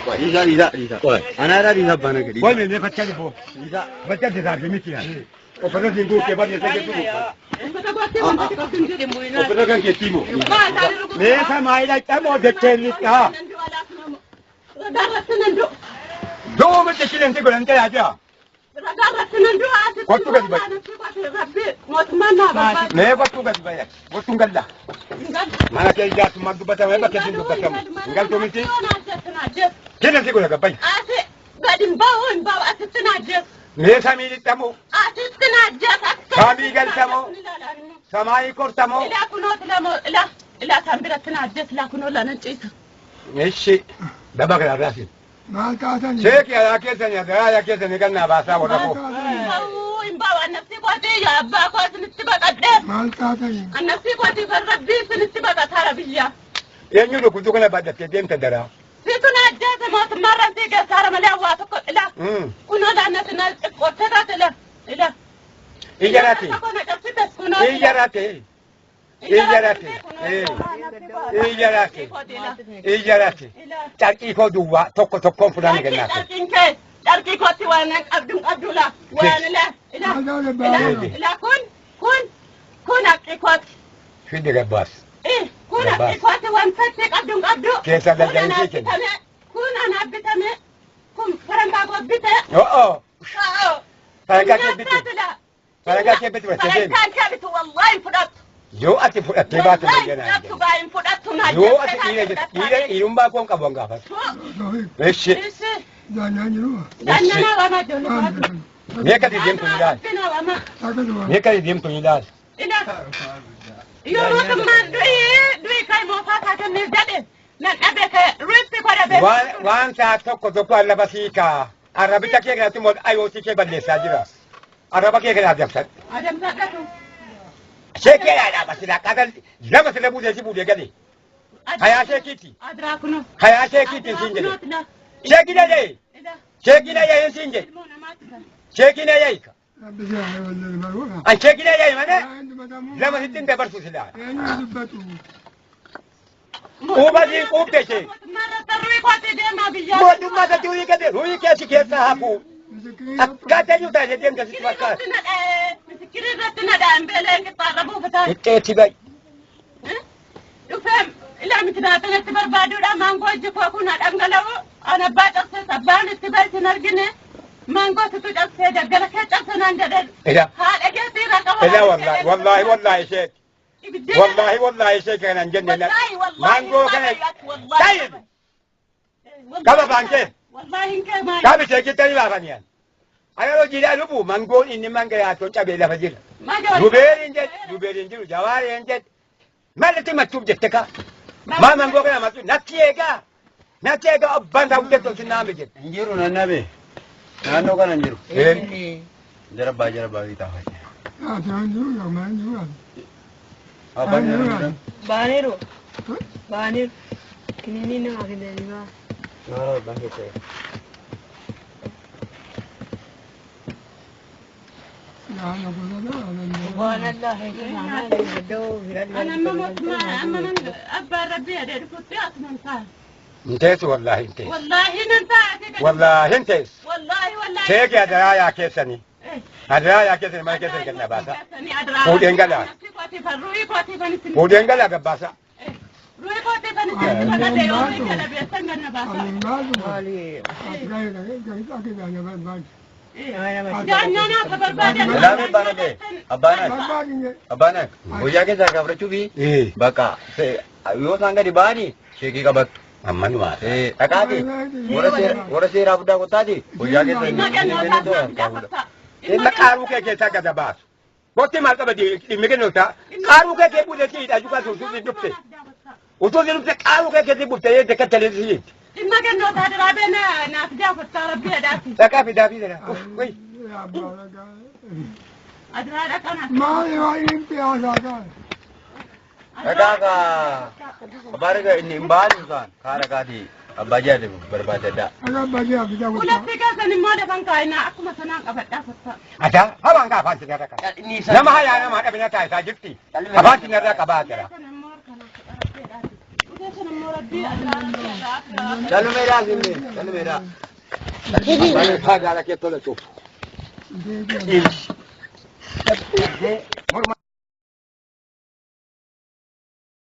Isa. Ana ada di sana ke. Woi me faccia di po. Isa. Faccia di da mi ti. O però di che va di che tu. O però che timo. Me sa mai dai tamo de che ha. Dove te silenzio con ante aja. Quanto che vai? Me quanto che vai? Quanto galla. Mana che già tu magdu bata me perché tu bata. Ngal to miti. Che ne sicuro che vai? Badin bawo atitnaje. Me sa mi tamo. Atitnaje. Kami gal tamo. Samai kortamo. Ila kuno tamo ila tambira tnaje la kuno la nancita. Eshi. Daba ga rafi. Malkatan. Sai ki ya ke sanya da ya ke sanya ganna ba sa wata ko. In bawa nafsi kwati ya abba ko sintiba kadde. Malkatan. Nafsi kwati far rabbi sintiba ka tarabiya. Yanyu da kuju kana ba da ke dem ta dara. Situna jata ma marra ti ga sara mala wa to ila. Kuno da nasna ko ta ta ila. Ijarate. Ijarate. Ijarate. Ijarate. Ijarate. Tarki ko duwa tokko fulani ganna. Tarki ko ti wana abdullah wana la ila kun akki ko fi daga bas. kun akki ko ti wan fatte abdu ke sa da jani ke kun ana bitame kun faranga ko bite faranga ke bite faranga ke bite faranga ke bite wallahi fudat yo ati fudat ke ba ta yana yo ati ire irumba ko ka bonga fa eshi danana wana jolo me ka di dem to ilal me ka di dem to ilal ina yo roto man dui kai mo fa ka ne jade nan abe ka rupi ko da be wan ta tokko alla basika arabita ke ga tumo ayo ti ke balle sajira araba ke ga adam sa to sheke ya da basila kadal zama sila bude shi bude gade haya shekiti adrakuno haya shekiti sinje sheki da dai sheki da yayin sinje sheki da yayi ka an sheki da yayi mana zama hitin da barsu sila ubadi ubteshe mo dumma da tuyi kade ruyi ke shi ke sa haku akka yuta je dem da shi waka كريدتنا ده أمبلة كتاربو فتاة. إتتي باي. يفهم إلا متناتنا تبر بادو ده مانغو جفوكو نادعملو أنا بعد أقصى سبان تبر تنرجنة مانغو تتوجد سيدا قال كيت أصلا نجدل. إلا. هذا كثير كمان. إلا والله شيء. والله شيء كان جنة. مانغو كان. طيب. كم بانكه. والله إنك ما. كم شيء كتير بافنيان. Ayo jira lubu mango ini mangga ya to cabe la fajir. Luberin jiru jawari enjet. Malati matub jetteka. Ma mango kana matu natiega abanda utetto sinambe jet. Njiru nanabe. Nando kana njiru. Jaraba kita haja. Ah, jangan ya main juga. Apa njiru? Banir. Kini ni nak kena ni mah. Nara bangke saya. سبحان الله أنا ما مطمع أما من أبا ربي هذا الفتيات من فاس. انتهت والله انتهت. والله ننفعك. والله انتهت. والله. تيجي أدرايا كيسني. أدرايا كيسني ما كيسني كنا باسا. فودين قلا. فودين قلا كباسا. روي كوتي بني ما ده يومي كلا بيسن كنا باسا. Jangan keberbadian. Lama bana be, abana. Hoja ke jaga bercubi. Baka. Yo sangga di bani. Sheki kabat. Aman mah. Akadi. Ora se rabuda ko tadi. Hoja ke Inna karu ke saka da bas. Botti mal ka badi imege nota. Karu ke bude ti da juga su dupte. Uto di dupte karu ke bute ye de katale di. Inna ke nota da rabena na fida ko tarabbi da ti. Saka fida da. Oi. Adra kana. Ma ya impi azaga. Kaka. Abaraga ini mbali kan. Kara kadi. Abaja de berbada. Agak baja kita. Ulah tiga sani mau depan kaina aku masana kabat dapat. Ada? Abang ka fanti da ka. Nama haya nama da bina ta jifti. Abanti na da ka ba tara. चलो मेरा जिम्मे चलो मेरा भागा रखे तो ले चुप दे